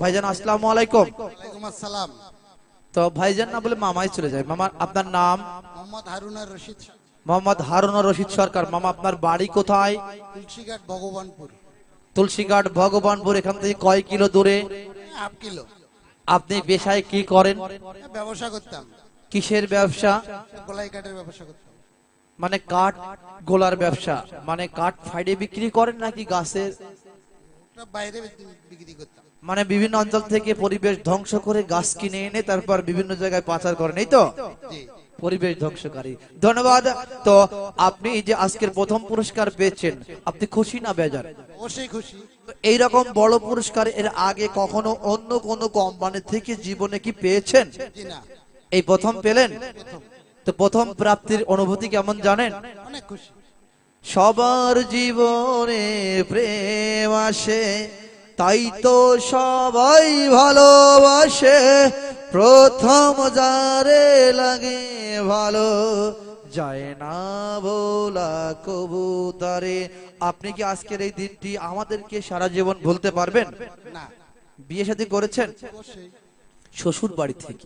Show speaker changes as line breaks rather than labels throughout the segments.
ভাইজান আসসালামু আলাইকুম।
ওয়ালাইকুম আসসালাম।
তো ভাইজান না বলে মামাই চলে যায়। মামা আপনার নাম?
মোহাম্মদ হারুনার রশিদ।
মোহাম্মদ হারুনুর রশিদ সরকার। মামা আপনার বাড়ি কোথায়?
তুলসীঘাট ভগবানপুর।
তুলসীঘাট ভগবানপুর। এখান থেকে কয় কিলো দূরে?
8 কিলো।
আপনি পেশায় কি করেন?
ব্যবসা করতাম।
কিসের ব্যবসা?
গলাই কাঠের ব্যবসা করতাম।
মানে কাঠ গোলার ব্যবসা, মানে কাঠ ফাইডে বিক্রি করেন নাকি গাছের?
ওটা বাইরে বিক্রি করতাম।
মানে বিভিন্ন অঞ্চল থেকে পরিবেশ ধ্বংস করে গাছ কিনে এনে তারপর বিভিন্ন জায়গায় পাচার করেন, এই তো?
জি।
পরিবেশ ধ্বংসকারী। ধন্যবাদ। তো আপনি যে আজকের প্রথম পুরস্কার পেয়েছেন, আপনি খুশি না বেজার?
অবশ্যই খুশি।
এইরকম বড় পুরস্কার এর আগে কখনো অন্য কোন কোম্পানি থেকে জীবনে কি পেয়েছেন?
জি না।
এই প্রথম পেলেন?
প্রথম।
তো প্রথম প্রাপ্তির অনুভূতি কেমন জানেন?
অনেক খুশি।
সবার জীবনে প্রেম আসে, তাই তো সবাই ভালোবাসে, প্রথম যারে লাগে ভালো যায় না ভোলা কবুতরে। আপনি কি আজকের এই দিনটি আমাদেরকে সারা জীবন ভুলতে পারবেন?
না।
বিয়ে শাদী করেছেন
অবশ্যই।
শ্বশুর বাড়ি থেকে,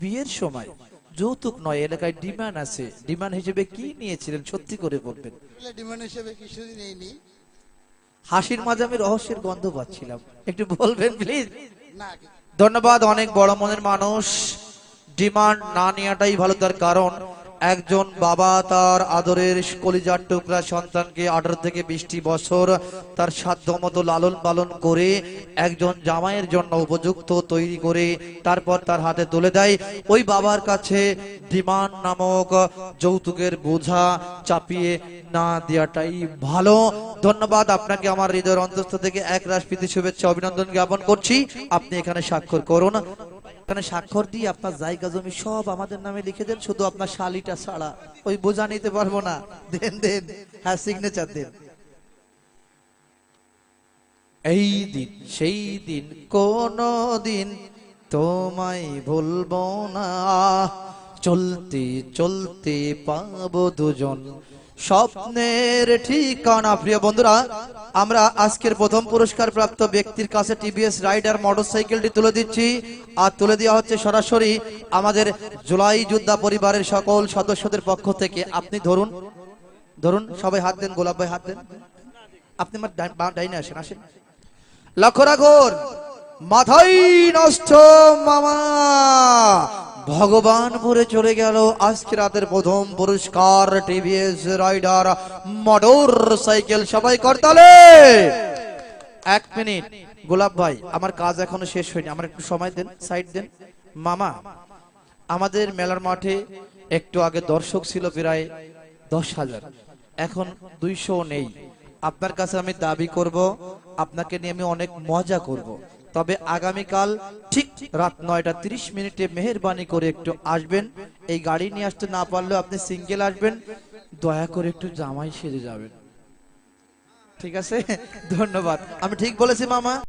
বিয়ের সময় যৌতুক নয়, এলাকায় ডিমান্ড আছে, ডিমান্ড হিসেবে কি নিয়েছিলেন সত্যি করে বলবেন?
ডিমান্ড হিসেবে কিছুই নেইনি।
হাসির মাঝে আমি রহস্যের গন্ধ পাচ্ছিলাম, একটু বলবেন প্লিজ?
না।
ধন্যবাদ। অনেক বড় মনের মানুষ। ডিমান্ড না নেওয়াটাই ভালো, তার কারণ একজন বাবা তার আদরের কলিজার টুকরা সন্তানকে 18 থেকে 20 বছর তার সাধ্য মতো লালন পালন করে একজন জামাইয়ের জন্য উপযুক্ত তৈরি করে তারপর তার হাতে তুলে দেয়। ওই বাবার কাছে ডিমান্ড নামক যৌতুকের বোঝা চাপিয়ে না দেওয়াটাই ভালো। ধন্যবাদ আপনাকে আমার হৃদয়ের অন্তঃস্থ থেকে এক রাশপিতি শুভেচ্ছা অভিনন্দন জ্ঞাপন করছি। আপনি এখানে স্বাক্ষর করুন। এখানে স্বাক্ষর দিয়ে আপনার জায়গা জমি সব আমাদের নামে লিখে দেন, শুধু আপনার শালিটা ছাড়া, ওই বোঝা নিতে পারবো না। দেন দেন, হ্যাঁ সিগনেচার দেন। এই দিন সেই দিন কোনো দিন তোমায় ভুলবো না, চলতে চলতে পাবো দুজন স্বপ্নের ঠিকানা। প্রিয় বন্ধুরা, আমরা আজকের প্রথম পুরস্কার প্রাপ্ত ব্যক্তির কাছে টিভিএস রাইডার মোটরসাইকেলটি তুলে দিচ্ছি। আর তুলে দেওয়া হচ্ছে সরাসরি আমাদের জুলাই যোদ্ধা পরিবারের সকল সদস্যদের পক্ষ থেকে। আপনি ধরুন, ধরুন, সবাই হাত দেন, গোলাপ ভাই হাত দেন। আপনি আমার ডাইনে আসেন, আসেন। লক্ষ্য রাখুন, মাথাই নষ্ট মামা ভগবানপুরে চলে গেল আজকে রাতের প্রথম পুরস্কার টিভিএস রাইডার মোটর সাইকেল। সবাই করতালে। 1 মিনিট গোলাপ ভাই, আমার কাজ এখনো শেষ হয়নি, আমার একটু সময় দেন, সাইড দেন। মামা, আমাদের মেলার মাঠে একটু আগে দর্শক ছিল প্রায় 10,000, এখন 200 নেই। আপনার কাছে আমি দাবি করব, আপনাকে নিয়ে আমি অনেক মজা করব, তবে আগামীকাল ঠিক রাত 9:30 মেহেরবানি করে একটু আসবেন। এই গাড়ি নিয়ে আসতে না পারলেও আপনি সিঙ্গেল আসবেন, দয়া করে একটু জামাই সেজে যাবেন, ঠিক আছে? ধন্যবাদ। আমি ঠিক বলেছি মামা?